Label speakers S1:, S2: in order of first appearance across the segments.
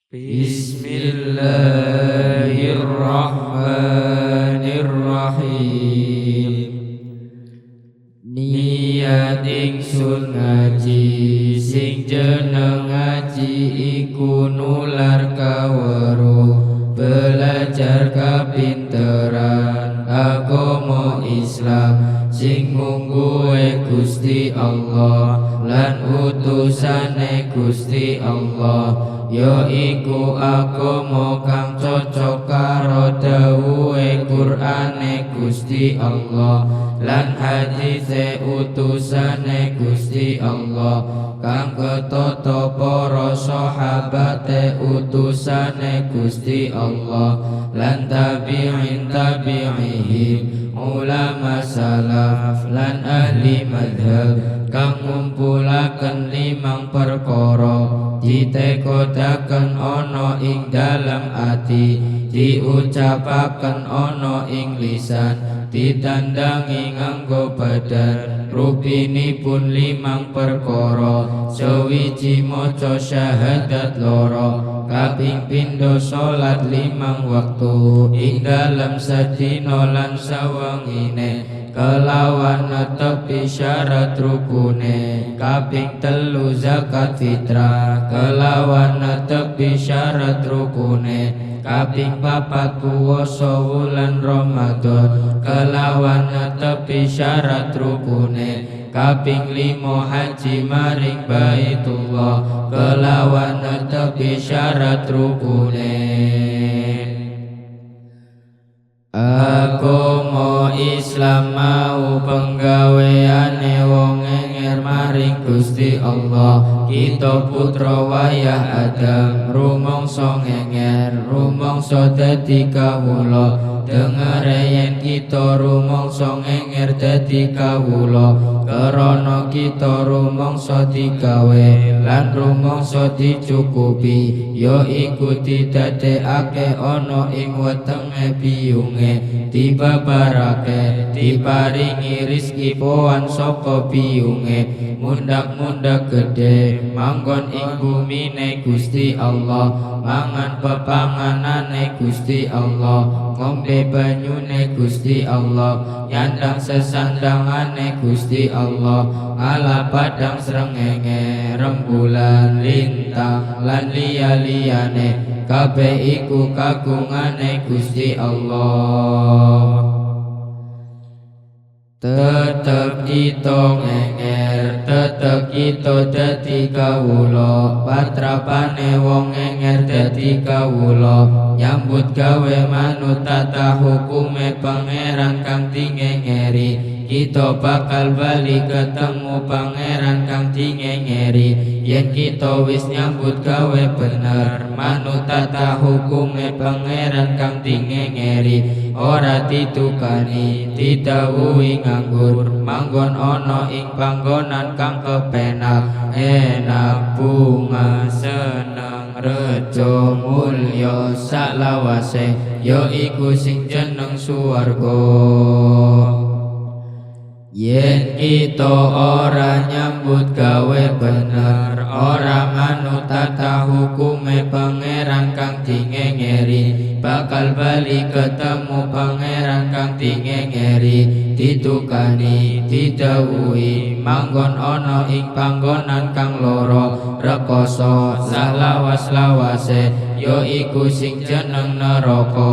S1: Bismillahirrahmanirrahim. Niat ingsun ngaji, sing jeneng ngaji iku nular kaweruh, belajar kapinteran agama Islam, sing mungguhe Gusti Allah lan utusane Gusti Allah, ya iku agama kang cocok karo dawuhe Qur'ane Gusti Allah lan hadise utusane Gusti Allah, kang ketata para sahabate utusane Gusti Allah lan tabi'in tabi'ihim, ulama salaf lan ahli madhab, kang ngumpulaken 5 perkara, ditekodaken ana ing dalam ati, diucapaken ana ing lisan, ditandangi nganggo badan. Rupinipun 5 perkara, sewiji maca syahadat loro, kaping pindho salat 5 waktu ing dalam sedina lan sawengine, kelawan netepi syarat rukune. Kaping 3 zakat fitrah, kelawan netepi syarat rukune. Kaping 4 puasa wulan Ramadan, kelawan netepi syarat rukune. Kaping 5 haji maring Baitullah, kelawan netepi syarat rukune. Agama Islam mau penggaweane wong enger maring Gusti Allah. Kita putra wayah Adam, rumangsa ngenger, rumangsa dadi kawula. Dengere yen kita rumangsa ngenger dadi kawula, karana kita rumangsa digawe lan rumangsa dicukupi, ya iku didadekake ana ing wetenge biyunge, dibabarake, diparingi rizki poan saka biyunge. Mundak-mundak gede manggon ing bumine Gusti Allah, mangan pepanganane Gusti Allah, ngombe banyune Gusti Allah, nyandang sesandangane Gusti Allah. Ala padang srengenge, rembulan, lintang lan liya-liyane, kabeh iku kagungane Gusti Allah. Tetep kita ngenger, tetep kita dadi kawula, patrapane wong ngenger dadi kawula, nyambut gawe manut tata hukume pangeran kang dingengeri. Kita bakal bali ketemu pangeran kang dingengeri, yen kita wis nyambut gawe bener manut tata hukume pangeran kang dingengeri. Ora ditukani, didhawuhi nganggur, manggon ana ing panggonan kang kepenak, enak bunga seneng rejo mulya saklawase, ya iku sing jeneng swarga. Yen kita ora nyambut gawe bener, ora manut tata hukume pangeran kang dingengeri, bakal bali ketemu pangeran kang dingengeri. Ditukani, didhawuhi, manggon ana ing panggonan kang loro, rekoso saklawas-lawase, ya iku sing jeneng neraka.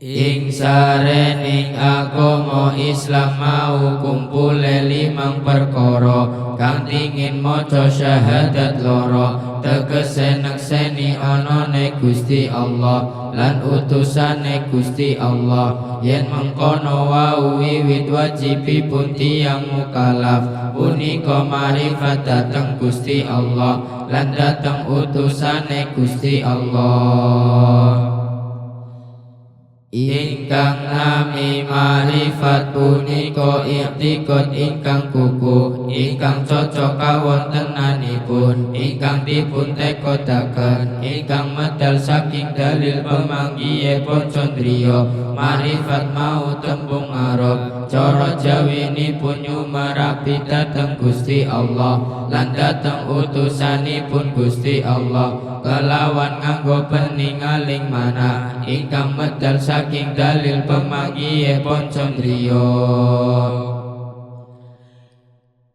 S1: Ing sarening agama Islam mau kumpule 5 perkara, kang dingin maca syahadat loro, tegese nekseni anane Gusti Allah lan utusane Gusti Allah. Yen mengkono wau wiwit wajibipun tiyang mukallaf punika marifat dhateng Gusti Allah lan dhateng utusane Gusti Allah. Ingkang nami marifat punika i'tiqad ingkang kukuh, ingkang cocok kawontenanipun, ingkang dipun tekodaken, ingkang medal saking dalil pemanggihe poncondriya. Marifat mau tembung Arab, cara Jawinipun nyumerapi dhateng Gusti Allah lan dateng utusanipun Gusti Allah kelawan nganggo peningaling mana ingkang medal saking dalil pemanggihe poncondriya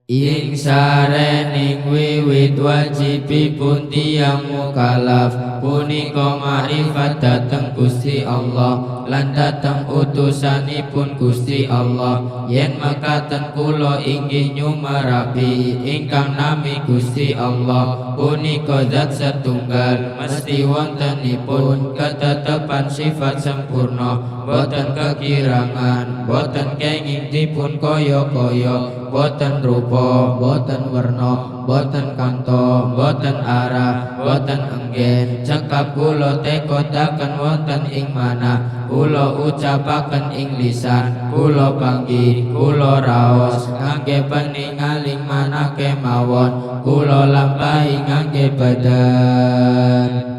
S1: ing sarening wiwit wajibipun tiyang mukallaf punika ma'rifat dhateng Gusti Allah lan dhateng utusanipun Gusti Allah yen mekaten kula inggih nyumerapi ingkang nami Gusti Allah punika zat setunggal mesti wontenipun ketetepan sifat sempurna boten kekirangan boten kenging dipun kaya-kaya boten rupa boten werna boten kanto boten arah boten enggen cekap kula tekodaken wonten ing manah kula ucapaken ing lisan kula panggih kula raos ngangge peningaling manah kemawon kula lampahi ngangge badan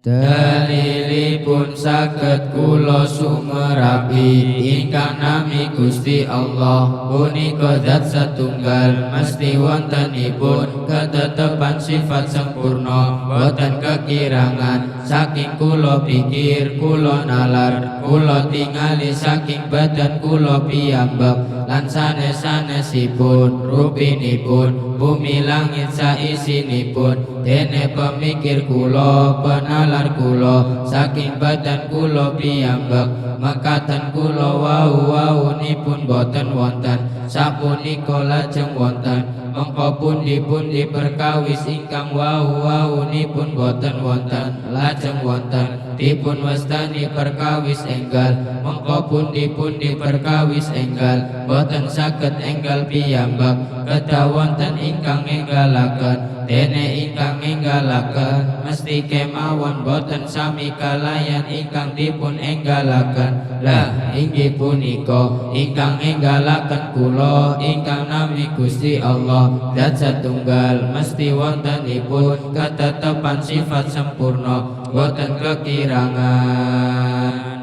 S1: dalilipun saged kula sumerapi ingkang nami Gusti Allah punika zat setunggal mesti wontenipun ketetepan sifat sempurna boten kekirangan saking kula pikir kula nalar kula tingali saking badan kula piyambak lan sanes-sanesipun rupinipun bumi langit saisinipun dene pemikir kula penalar kula saking badan kula piyambak mekaten kula wau-waunipun boten wonten sapunika lajeng wonten mengko pundi-pundi perkawis ingkang wau-waunipun boten wonten lajeng wonten dipun wastani perkawis enggal mengko pundi-pundi perkawis enggal boten saged enggal piyambak kedah wonten ingkang enggalaken dene ingkang enggalaken mesti kemawon boten sami kalayan ingkang dipun enggalaken lah inggih punika ingkang enggalaken kula ingkang nami Gusti Allah zat setunggal mesti wontenipun ketetepan sifat sempurna boten kekirangan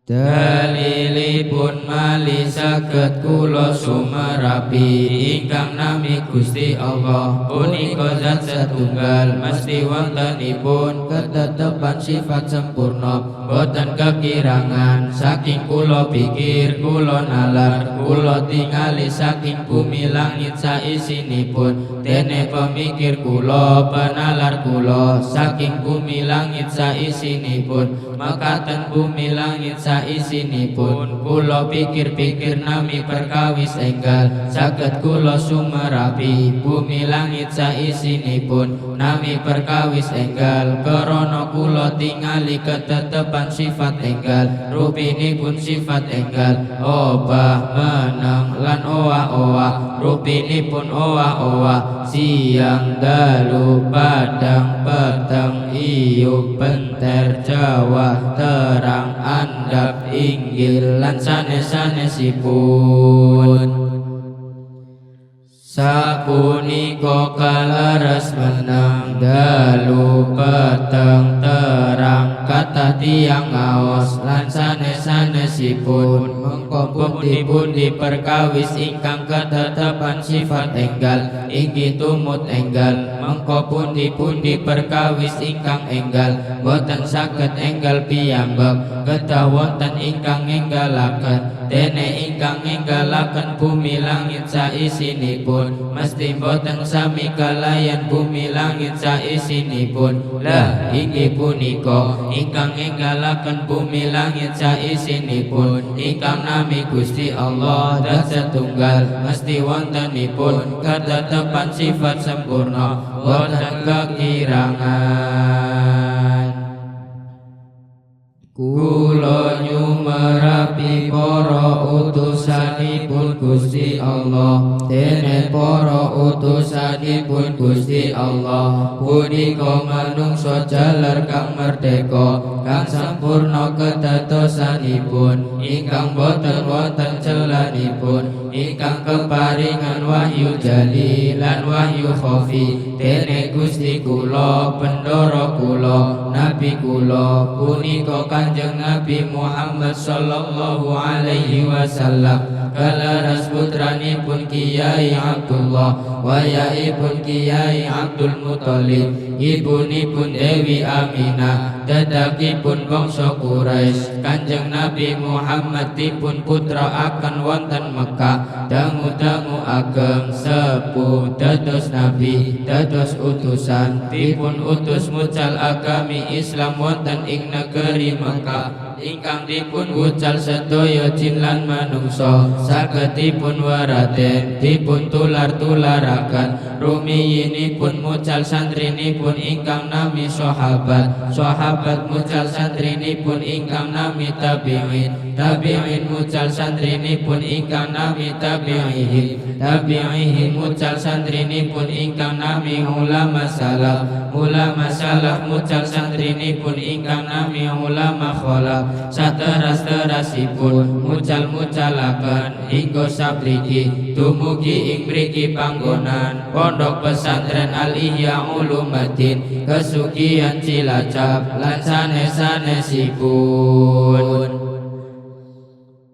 S1: dalilipun malih saged kula sumerapi ingkang nami Gusti Allah punika zat setunggal mesti wontenipun ketetepan sifat sempurna boten kekirangan saking kula pikir kula nalar kula tingali saking bumi langit saisinipun dene pemikir kula penalar kula saking bumi langit saisinipun makaten bumi langit saisinipun kula pikir-pikir nami perkawis enggal saged kula sumerapi bumi langit saisinipun nami perkawis enggal krana kula tingali ketetepan sifat enggal rupinipun sifat enggal obah meneng lan owah-owah rupinipun owah-owah siang dalu padang peteng iup benter Jawa terang andap inggil lan sanes-sanesipun sapunika kalaras menang dalu peteng terang kata tiang ngaos lan sanes-sanesipun mengko pundi-pundi perkawis ingkang ketetepan sifat enggal inggih tumut enggal mengko pundi-pundi perkawis ingkang enggal boten saged enggal piyambak kedah wonten ingkang enggalaken dene ingkang enggalaken bumi langit saisinipun mesti boten sami kalayan bumi langit saisinipun lah inggih punika ingkang enggalaken bumi langit saisinipun ingkang nami Gusti Allah zat setunggal mesti wontenipun ketetepan sifat sempurna boten kekirangan kula nyumerapi para utusanipun Gusti Allah dene para utusanipun Gusti Allah punika manungsa jaler kang merdeka kang sampurna kedadosanipun ingkang boten wonten celanipun ingkang keparingan wahyu jali lan wahyu khafi dene Gusti kula pendoro kula nabi kula punika Kanjeng Nabi Muhammad sallallahu alaihi wasallam kalaras putranipun Kiai Abdullah wayaipun Kiai Abdul Muthalib ibunipun Dewi Aminah dadakipun bangsa Quraisy Kanjeng Nabi Muhammad dipun putraaken wonten Mekah dangu-dangu ageng sepuh dados nabi dados utusan dipun utus mucal agami Islam wonten ing negeri Mekah ingkang dipun wucal sedaya jin lan manungsa sagedipun waraden dipun tular-tularaken rumiyinipun mucal santrinipun ingkang nami sahabat mucal santrinipun ingkang nami tabi'in mucal santrinipun ingkang nami tabi'ihin mucal santrinipun ingkang nami ulama salaf mucal santrinipun ingkang nami ulama khalaf sateras-terasipun mucal-mucalaken hingga sapriki dumugi ing mriki panggonan Pondok Pesantren Al-Ihya Ulumuddin kesugihan Cilacap lan sanes-sanesipun.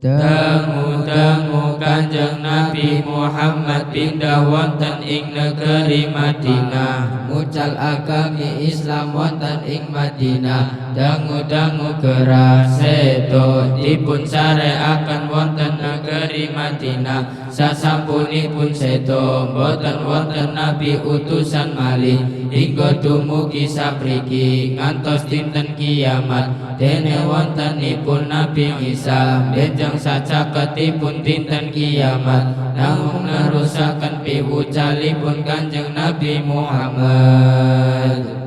S1: Dangu-dangu Kanjeng Nabi Muhammad pindah wonten ing negeri Madinah mucal agami Islam wonten ing Madinah dangu-dangu keras sedo dipun sareaken wonten negeri Madinah sasampunipun sedo boten wonten nabi utusan malih hingga dumugi sapriki ngantos dinten kiamat dene wontenipun Nabi Isa benjang sacaketipun dinten kiamat namung nerusaken piwucalipun Kanjeng Nabi Muhammad.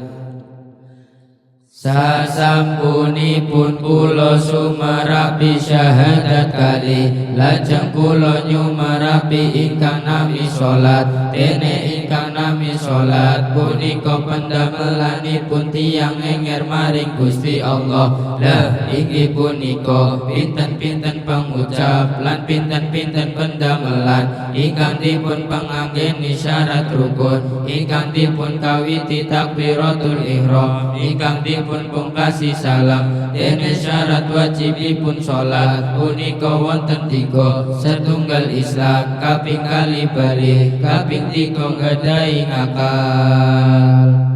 S1: Sasampunipun kula sumerapi syahadat kali lajeng kula nyumerapi ingkang nami salat dene ingkang nami salat punika pendamelanipun tiyang enger maring Gusti Allah lah inggih punika pinten-pinten pangucap lan pinten-pinten pendamelan ingkang dipun panganggeni syarat rukun ingkang dipun kawiti takbiratul ihram ingkang dipun pungkasi salam dene syarat wajibipun salat punika wonten tiga setunggal Islam kaping kali bali kaping tiga gadai ngakal.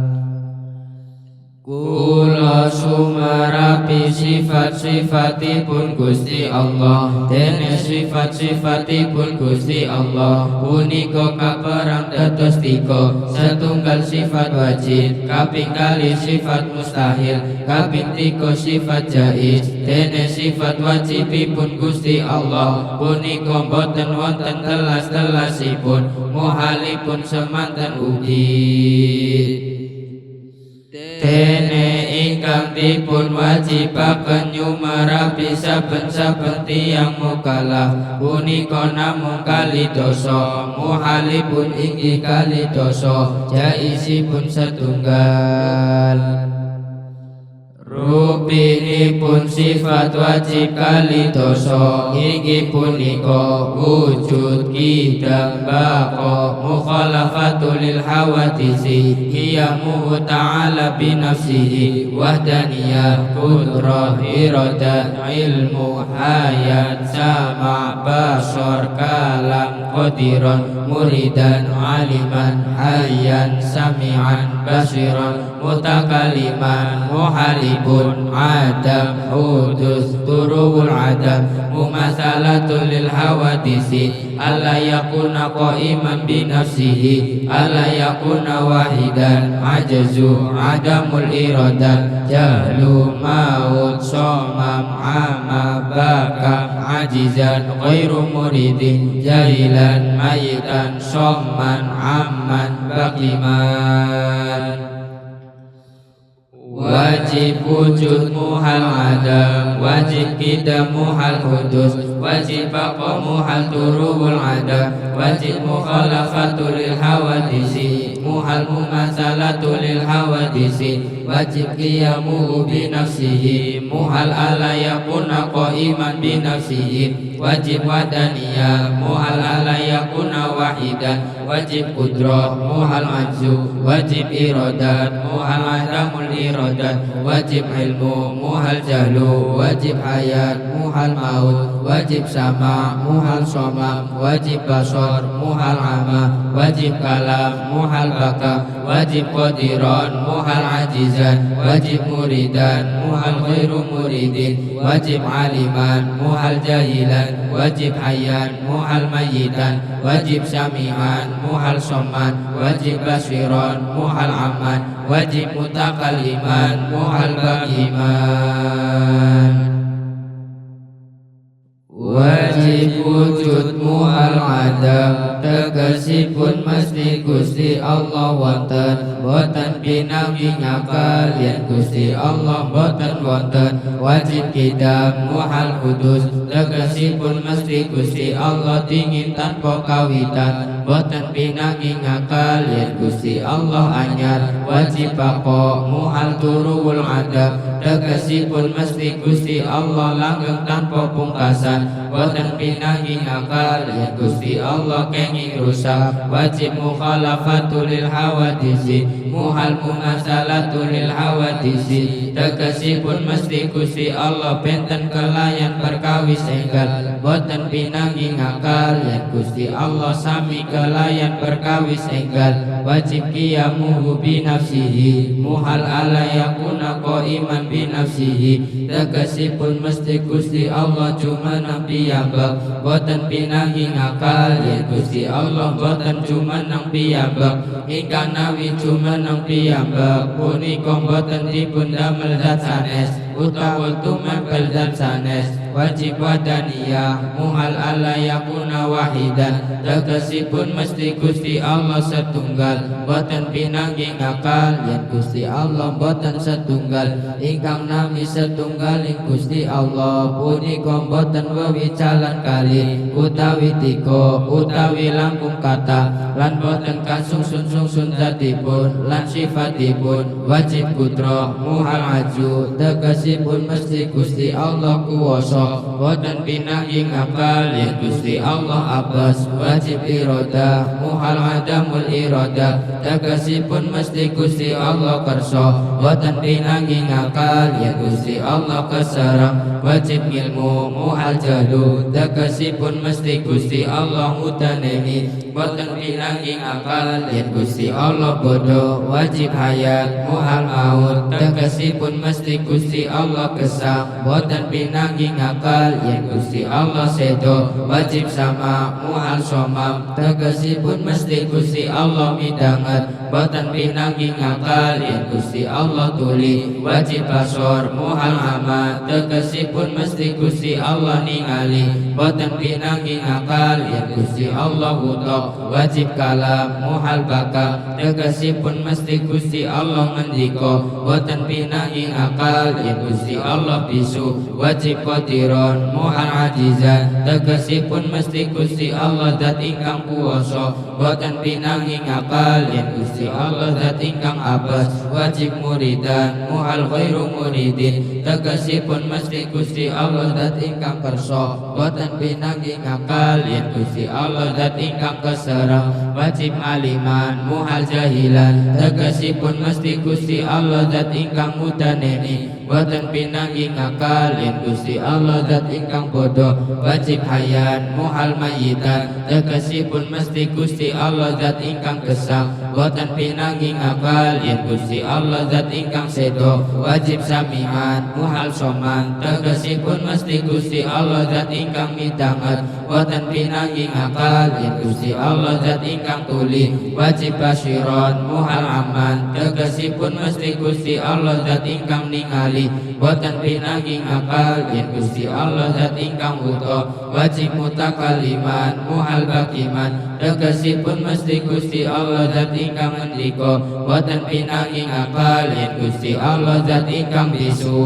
S1: Kula sumerapi sifat-sifatipun Gusti Allah dene sifat-sifatipun Gusti Allah punika kaperang dados tiga setunggal sifat wajib kaping kali sifat mustahil kaping tiga sifat jaiz dene sifat wajibipun Gusti Allah punika boten wonten telas-telasipun muhalipun semanten ugi dene ingkang dipun wajibaken nyumerapi saben-saben tiyang mukallaf punika namung kali dosa muhalipun inggih kali dosa jaizipun setunggal rupinipun sifat wajib kali dosa inggih punika wujud qidam baqa mukhalafatul lil hawadisi qiyamu ta'ala bi nafsihi wahdaniyah qudrah iradah ilmu hayat sama basar kalam qadiran muridan aliman hayyan sami'an basiran mutakaliman muhalibun adam hudus turul adam mumasalatul lil hawadisi alla yakuna qaiman bi nafsihi alla yakuna wahidan ajazu adamul iradat jahlu maut somam ama bakam ajizan ghairu muridin jahilan mayitan somman amman bakiman wajib wujud muhal adam wajib qidam muhal hudus wajib baqa muhal turul adam wajib mukhalafatul lil hawadisi muhal mumatsalatu lil hawadisi wajib qiyamuhu bi nafsihi muhal ala yakuna qaiman bi nafsihi wajib wadaniyah muhal ala yakuna wahidan wajib qudrah muhal ajzu wajib iradat muhal adamul iradat wajib ilmu muhal jahlu wajib hayat muhal maut wajib sama muhal soma wajib basar muhal ama wajib kalam muhal baka wajib qadiran muhal ajizan wajib muridan muhal ghairu muridin wajib aliman muhal jahilan wajib hayyan muhal mayitan wajib sami'an muhal soman wajib basiran muhal aman wajib mutakalliman muhal bagiman wajib wujud muhal adam tegesipun mesti Gusti Allah wonten boten pinanggi ngakal yen Gusti Allah boten wonten wajib kidam muhal kudus tegesipun mesti Gusti Allah dingin tanpa kawitan boten pinanggi ngakal yen Gusti Allah anyar wajib bako muhal turul adab tegesipun mesti Gusti Allah langgeng tanpa pungkasan boten pinanggi ngakal yen Gusti Allah kenging rusak wajib mukhalafatul lil hawadisi muhal mumasalatu lil hawadisi tegesipun mesti Gusti Allah benten kelayan perkawis enggal boten pinanggi ngakal yen Gusti Allah sami kelayan perkawis enggal wajib qiyamuhu bi nafsihi muhal ala yakuna qaiman bi nafsihi tegesipun mesti Gusti Allah cuma nabi piyambak boten pinanggi ngakal yen Gusti Allah boten cuma nang piyambak ingkang nawi cuma nang piyambak punika boten dipun damel zat sanes utawa tumepel zat sanes wajib wadaniyah muhal ala yakuna wahidan tegesipun mesti Gusti Allah setunggal boten pinanggi ngakal yen Gusti Allah boten setunggal ingkang nami setunggaling Gusti Allah punika boten wewicalan kali utawi tiga utawi langkung kata lan boten kasungsun-sungsun zatipun lan sifatipun wajib putra muhal aju tegesipun mesti Gusti Allah kuwasa boten pinanggi ngakal yen Gusti Allah abas wajib iradah muhal adamul iradah tegesipun mesti Gusti Allah kersa boten pinanggi ngakal yen Gusti Allah keserang wajib ilmu muhal jahlu tegesipun mesti Gusti Allah udaneni boten pinanggi ngakal yen Gusti Allah bodoh wajib hayat muhal maut tegesipun mesti Gusti Allah kesang boten pinanggi ngakal yen Gusti Allah sedo wajib sama muhal somam tegesipun mesti Gusti Allah midanget boten pinanggi ngakal yen Gusti Allah tuli wajib basor muhal ama tegesipun mesti Gusti Allah ningali boten pinanggi ngakal yen Gusti Allah wuto wajib kalam muhal baka tegesipun mesti Gusti Allah ngendika boten pinanggi ngakal yen Gusti Allah bisu wajib qadiron muhal ajizan tegesipun mesti Gusti Allah zat ingkang kuwasa boten pinanggi ngakal yen Gusti Allah zat ingkang abas wajib muridan muhal ghairu muridin tegesipun mesti Gusti Allah zat ingkang kersa boten pinanggi ngakal yen Gusti Allah zat ingkang keserang wajib aliman muhal jahilan tegesipun mesti Gusti Allah zat ingkang mudaneni boten pinanggi ngakal yen Gusti Allah zat ingkang bodoh wajib hayyan muhal mayitan tegesipun mesti Gusti Allah zat ingkang gesang boten pinanggi ngakal yen Gusti Allah zat ingkang sedo wajib sami'an muhal soman tegesipun mesti Gusti Allah zat ingkang midanget boten pinanggi ngakal yen Gusti Allah zat ingkang tuli wajib basiron muhal aman tegesipun mesti Gusti Allah zat ingkang ningali boten pinanggi ngakal yen Gusti Allah zat ingkang buta wajib mutakalliman muhal bakiman tegesipun mesti Gusti Allah zat ingkang ngendika boten pinanggi ngakal yen Gusti Allah zat ingkang bisu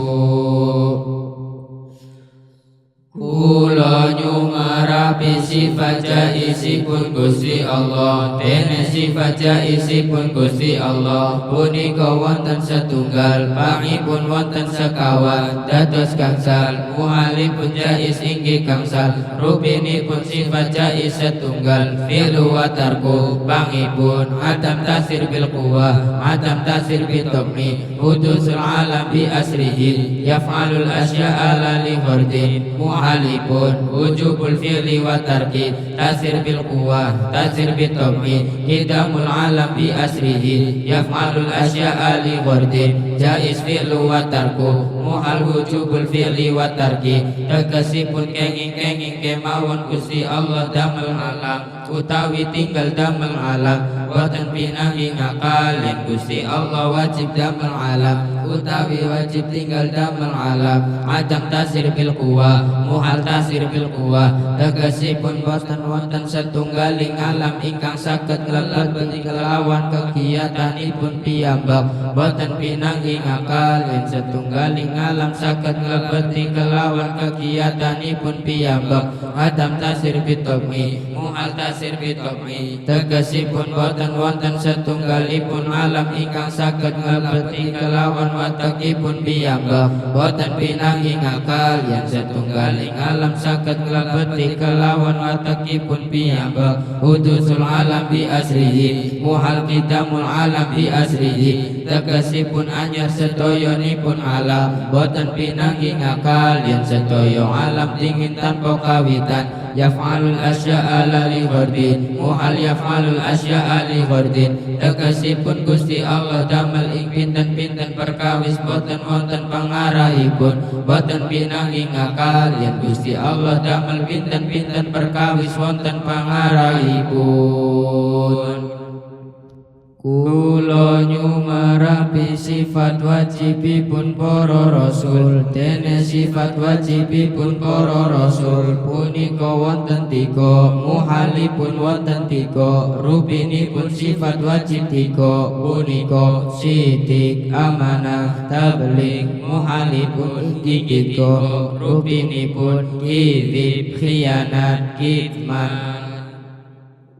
S1: Kula nyumarapi sifat jaisipun Gusti Allah. Dene sifat jaisipun Gusti Allah punika wonten setunggal, pangipun wonten sekawan, dados gangsal. Muhalipun jais inggih gangsal, rupinipun sifat jais setunggal. Fi'lu wa tarku, pangipun adam tasir bil quwah, adam tasir bil tokmi. Hudusul alam bi asrihi, yaf'alul asya'a la li ghardin. Muhalipun wujubul fi'li wa tarki, tasir bil quwah, tasir bil tokmi. Hidamul alam bi asrihi, yaf'alul asya'a li ghardin. Jais fi'lu wa tarku, muhal wujubul fi'li wa tarki. Tegesipun kenging-kenging kemawon Gusti Allah damel alam, utawi tinggal damel alam. Boten pinahi ngakalin Gusti Allah wajib damel alam, utawi wajib tinggal damel alam. Adam tasir bil quwah, muhal tasir bil quwah. Tegesipun boten wonten setunggaling alam ingkang saged nglebet kelawan kegiatanipun piyambak. Boten pinahi ngakalin setunggaling alam saged nglebet kelawan kegiatanipun piyambak. Adam tasir bil tokmi, muhal tasir bil tokmi. Tegesipun boten wonten setunggalipun alam ingkang saged nglebet kelawan watakipun piyambak. Boten pinahi ngakal yang setunggaling alam saged nglebet kelawan watakipun piyambak. Hudusul alam bi asrihi, muhal qidamul alam bi asrihi. Tegesipun anyar setoyonipun alam, boten pinahi ngakal yang setoyo alam dingin tanpa kawitan. Yaf'alul asya'a la li ghardin, muhal yaf'alul asya'a li ghardin. Tegesipun Gusti Allah damel ing pinten-pinten perkawis boten wonten pangarahipun. Boten pinahi ngakal yen Gusti Allah damel pinten-pinten perkawis wonten pangarahipun. Kula nyumarapi sifat wajibipun para rasul. Dene sifat wajibipun para rasul punika wonten tiga, muhalipun wonten tiga. Rupinipun sifat wajib tiga punika sidik, amanah, tabligh. Muhalipun tiga, rupinipun kizib, khianat, kitman.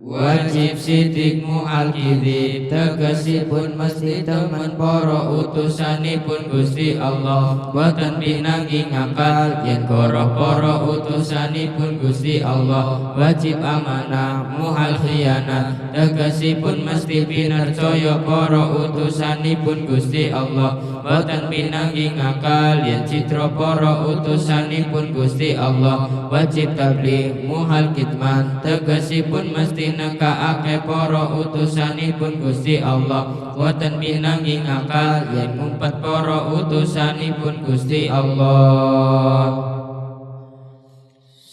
S1: Wajib sidik muhal kizib, tegesipun mesti temen para utusanipun Gusti Allah. Boten pinahi ngakal yen para utusanipun Gusti Allah. Wajib amanah, muhal khianat, tegesipun mesti pinarcaya para utusanipun Gusti Allah. Boten pinahi ngakal yen citra para utusanipun Gusti Allah. Wajib tabligh, muhal kitman, tegesipun mesti nekaake para utusanipun Gusti Allah. Boten pinahi ngakal yen ngumpet para utusanipun Gusti Allah.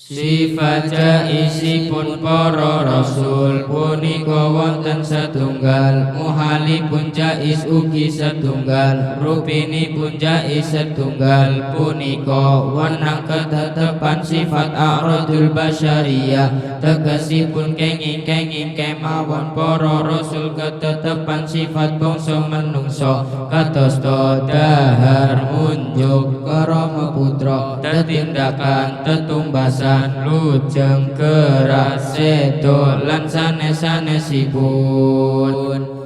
S1: Sifat jaisipun para rasul punika wonten setunggal, muhalipun jais ugi setunggal. Rupinipun jais setunggal punika wenang ketetepan sifat a'radul basyariyah. Tegesipun kenging-kenging kemawon para rasul ketetepan sifat bangsa menungso. Kadosta dahar, munjuk, karama putra, tetindakan, tetumbasan, lujeng, keras, sedo, lan sanes-sanesipun.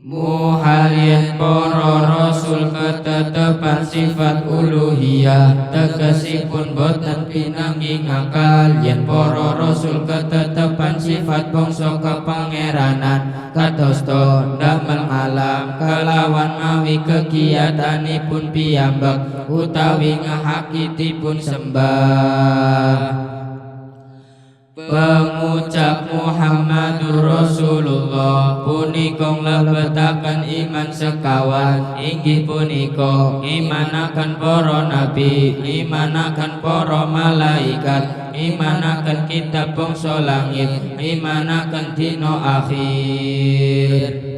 S1: Muhal yen para rasul ketetepan sifat uluhiyah. Tegesipun boten pinahi ngakal yen para rasul ketetepan sifat bangsa kepangeranan. Kadosta damel alam kelawan mawi kegiatanipun piyambak, utawi ngahakitipun sembah. Pengucap Muhammadur Rasulullah punika nglebetaken iman sekawan. Inggih punika imanaken para nabi, imanaken para malaikat, imanaken kitab bangsa langit, imanaken dina akhir.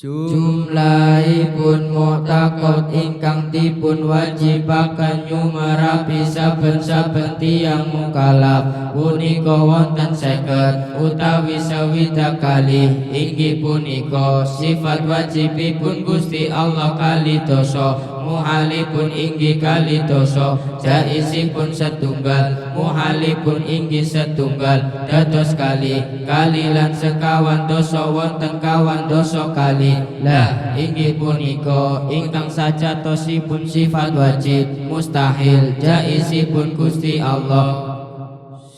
S1: Jumlahipun mu'taqad ingkang dipun wajibaken nyumarapi saben-saben tiyang mukallaf punika wonten 50 utawi 60 kalih. Inggih punika sifat wajibipun Gusti Allah kali dosa, muhalipun inggih kali dosa jaisipun setunggal muhalipun inggih setunggal dados kali lan sekawan dosa wonten kawan dosa kali lah inggih punika ingkang sajatosipun sifat wajib mustahil jaisipun Gusti Allah.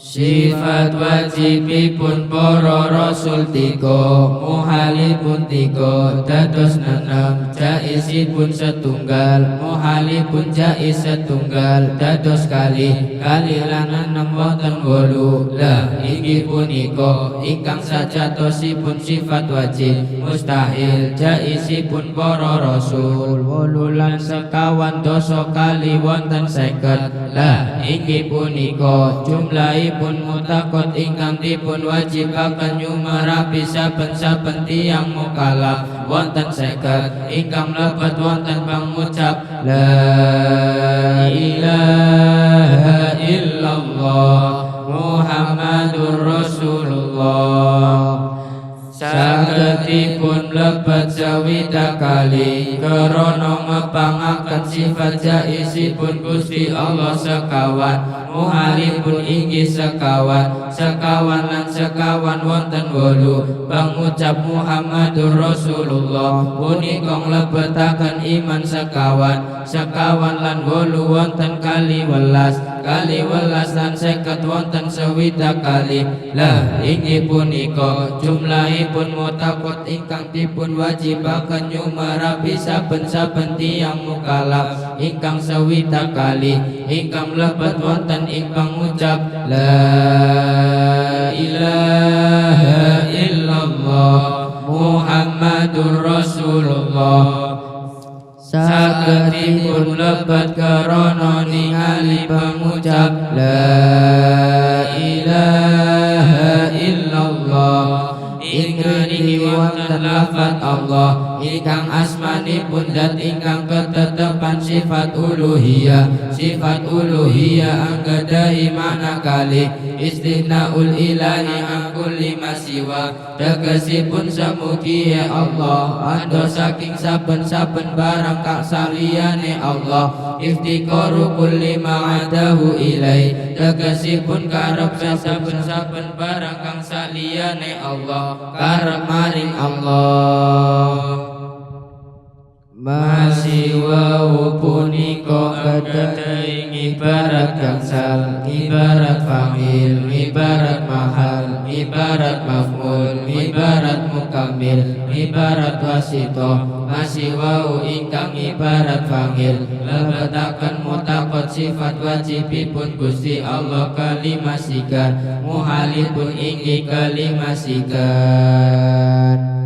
S1: Sifat wajibipun para rasul tiga muhalipun tiga dados enam jaisipun setunggal muhalipun jais setunggal dados kali lan enam wonten 8 lah inggih punika ingkang sajatosipun sifat wajib mustahil jaisipun para rasul 8 lan sekawan dosa kali wonten 50 lah inggih punika jumlahipun mutakot ingkang dipun wajibaken nyumarapi saben-saben tiyang mukallaf wonten 50 ingkang mlebet wonten pangucap la ilaha illallah Muhammadur Rasulullah sagedipun mlebet sawida kali krana ngepangaken sifat jaisipun Gusti Allah sekawan muhalipun inggih sekawan lan sekawan wonten 8 pangucap Muhammadur Rasulullah punika nglebetaken iman sekawan lan 8 wonten kali welas lan 50 wonten sawida kali lah inggih punika jumlahipun mutakot ingkang dipun wajibaken nyumarapi saben-saben tiyang mukallaf ingkang sawida kali ingkang mlebet wonten ing pangucap la ilaha illallah Muhammadur Rasulullah sagedipun mlebet krana ningali pangucap la ilaha illallah ingkang wonten lafaz Allah ingkang asmanipun zat ingkang ketetepan sifat uluhiyah anggadhahi makna kali istinaul ilahi an kulli masiwa tegesipun samugi Allah ando saking saben-saben barang kang saliyane Allah iftiqaru kulli ma'adahu ilai tegesipun karep saben-saben barang kang saliyane Allah karep maring Allah masiwau punika gadhahi ibarat gangsal ibarat fa'il ibarat mahal ibarat maf'ul ibarat mukammil ibarat wasito masiwau ingkang ibarat fa'il lebetaken mutakot sifat wajibipun Gusti Allah kalimah sigar muhalipun inggih kalimah sigar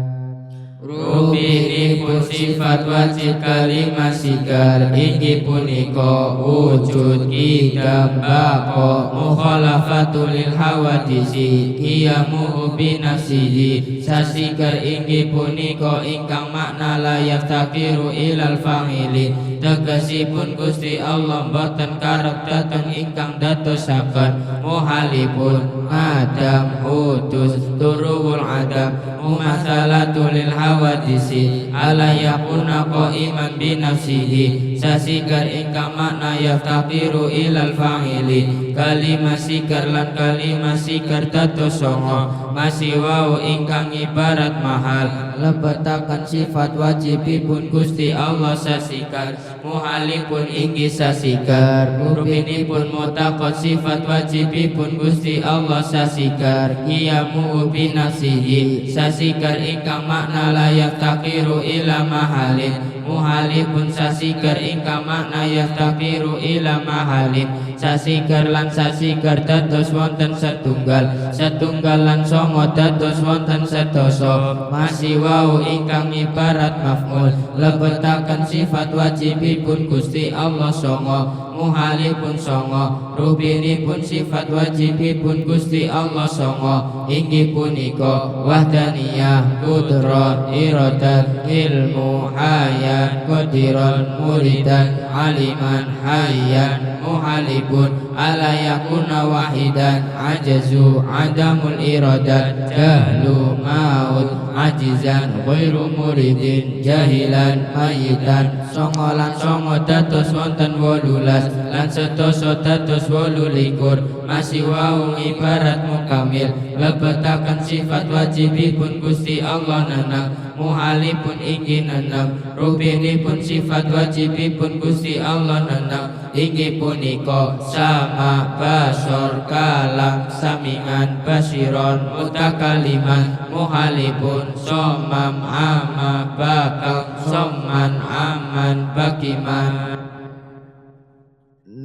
S1: rubinipun sifat wajib kalimah sigar inggih punika wujud idam baqo mukhalafatul lil hawadisi qiyamu bi nafsihi sasigar inggih punika ingkang makna layak takiru ilal fa'ili tegesipun Gusti Allah boten karep dateng ingkang dadosaken muhalipun adam utus turuwul adam mumasalatul lil hawadisi alayakuna qaiman bi nafsihi sasigar ingkang makna yaftaqiru ilal fa'ili kalimah sigar lan kalimah sigar dados songo masiwau ingkang ibarat mahal lebetaken sifat wajibipun Gusti Allah sasigar muhalipun inggih sasigar rubinipun mutakot sifat wajibipun Gusti Allah sasigar qiyamu bi nafsihi sasigar ingkang makna layak takiru ila mahalin muhalipun sasigar ingkang makna yaftakiru ila mahalin sasigar lan sasigar dados wonten setunggal lan songo dados wonten sedasa masiwau ingkang ibarat maf'ul lebetaken sifat wajibipun Gusti Allah songo muhalipun songo rubinipun sifat wajibipun Gusti Allah songo inggih punika wahdaniyah kudrat iradat ilmu hayat qadiran muridan aliman hayyan muhalibun ala yakuna wahidan ajazu adamul iradat jahlu maut ajizan ghairu muridin jahilan mayitan songolan songo dados wonten 18 lan sedasa dados 28 masih wau ibarat mukamil lebetaken sifat wajibipun Gusti Allah nenang muhalipun inggih nenang rubinipun sifat wajibipun Gusti Allah nenang inggih punika sama basor kalam samingan basiron mutakaliman muhalipun somam ama bakal soman aman bakiman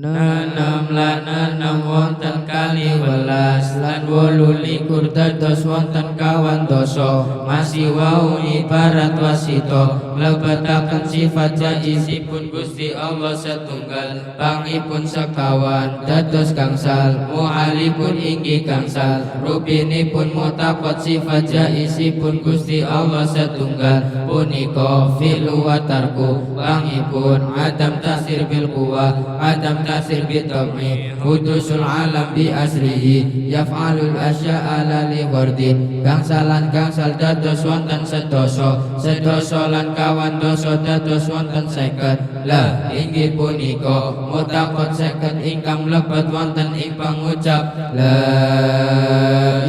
S1: nanam lan nanam wonten kali welas lan 28 dados wonten kawan dosa masih wau ibarat wasito lebetaken sifat jaizipun Gusti Allah setunggal pangipun sekawan dados gangsal muhalipun inggih gangsal rubinipun mutakot sifat jaizipun Gusti Allah setunggal punika fi'lu wa tarku pangipun adam tasir bil quwa adam tasir bitami hudusul alam bi asrihi yaf'alul asya'a lali wardin gangsalan gangsal dados wonten sedoso sedoso lan kawan doso dados wonten 50 lah inggih punika mutakot 50 ingkang mlebet wonten ing pangucap la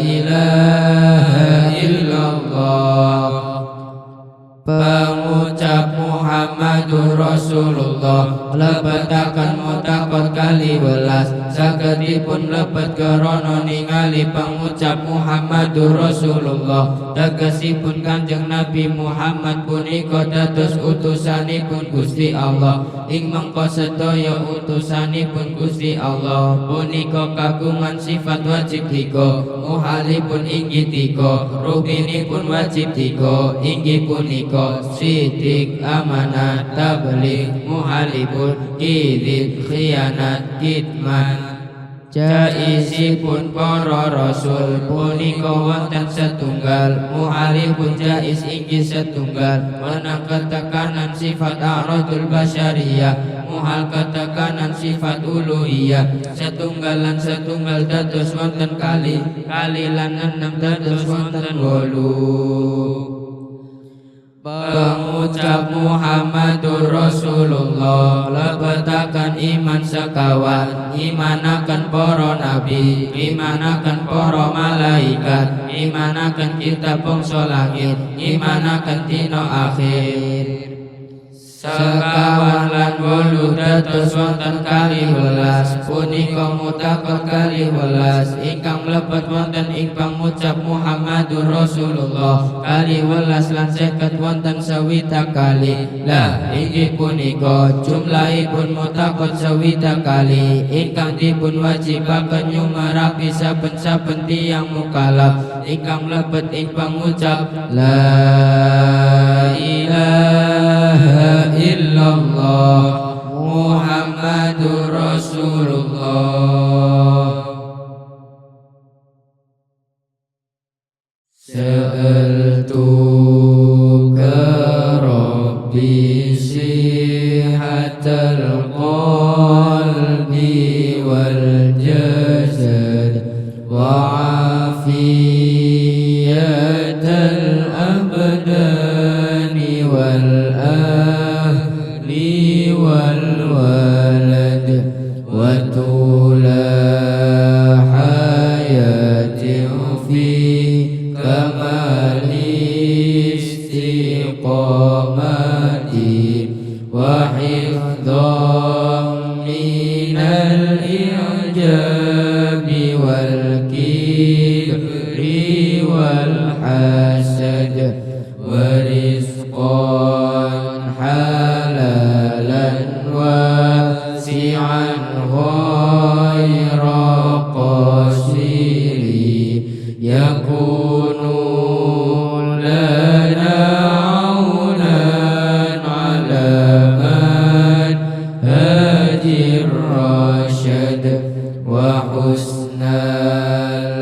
S1: ilaha illallah pengucap Muhammadur Rasulullah lebetaken mutakot kali welas sagedipun lebet krana ningali pengucap Muhammadur Rasulullah tegesipun Kanjeng Nabi Muhammad punika dados utusanipun Gusti Allah ing mengko sedaya utusanipun Gusti Allah punika kagungan sifat wajib 3 muhalipun inggih 3 rubinipun wajib 3 inggih punika sidik amanat tabligh muhalibun kidzib khianat kitman jaizipun para rasul punika wonten setunggal muhalipun jaiz inggih setunggal menang ketekanan sifat a'radul basyariyah muhal ketekanan sifat uluhiyah setunggalan setunggal dados wonten kali lan 6 dados wonten 8 pengucap Muhammadur Rasulullah lebetaken iman sekawan imanaken para nabi imanaken para malaikat imanaken kitab bangsa langit imanaken dina akhir sekawan lan 8 dados wonten kali welas punika mutakot kali welas ingkang mlebet wonten ing pangucap Muhammadur Rasulullah kali welas lan 50 wonten 60 kali lah inggih punika jumlahipun mutakot 60 kali ingkang dipun wajibaken nyumarapi saben-saben tiyang mukallaf ingkang mlebet ing pangucap la ilaha illallah Muhammadur Rasulullah sa'altuka rabbi sihatal qalbi wal jasad wa afiyatal abdani wal والولد وطول حياة في كمال استقامة وحفظا من الإعجاب والكبر والحسد ورزقا حلالا واسعا غير قصير يكون لنا عونا على منهج الرشد وحسن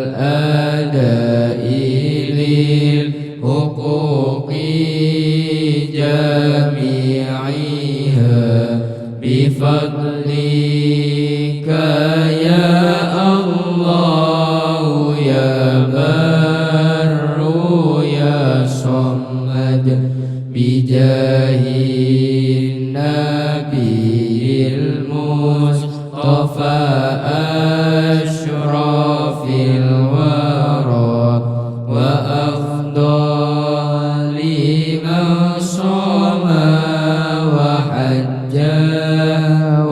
S1: الأداء للحقوق جميعها بفضلك يا الله يا بر يا صمد بجاه النبي المصطفى أشرف الورى وأفضل من صام وحج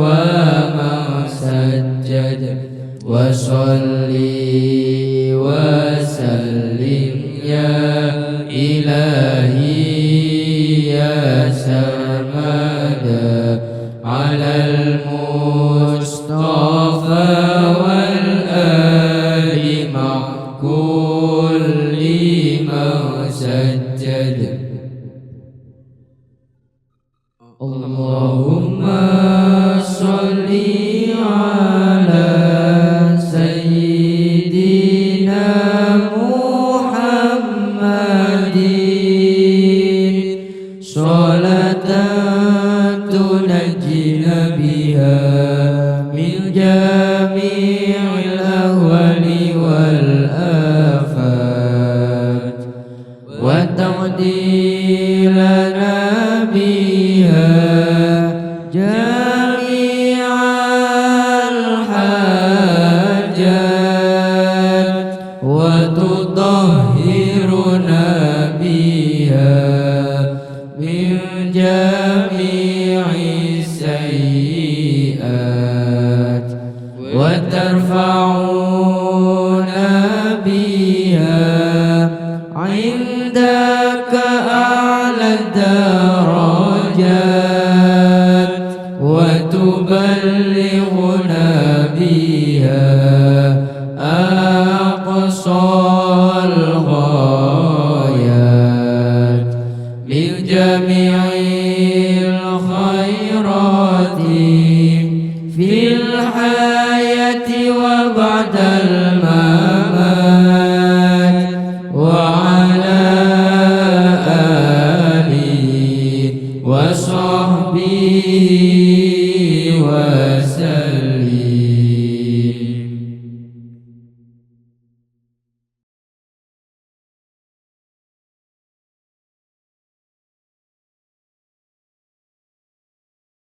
S1: ومن سجد وصلي وسلم يا إلهي يا سرمد على المصطفى والآل مع كل من سجد اللهم صل على سيدنا محمد صلاة تنجينا بها من جميع الأهوال والآفات وتقضي لنا بها جميع الحاجات وتطهرنا بها من جميع السيئات وترفعنا بها عندك أعلى الدرجات وتبلغنا بها أقصى الغايات من جميع الخيرات في الحياة وبعد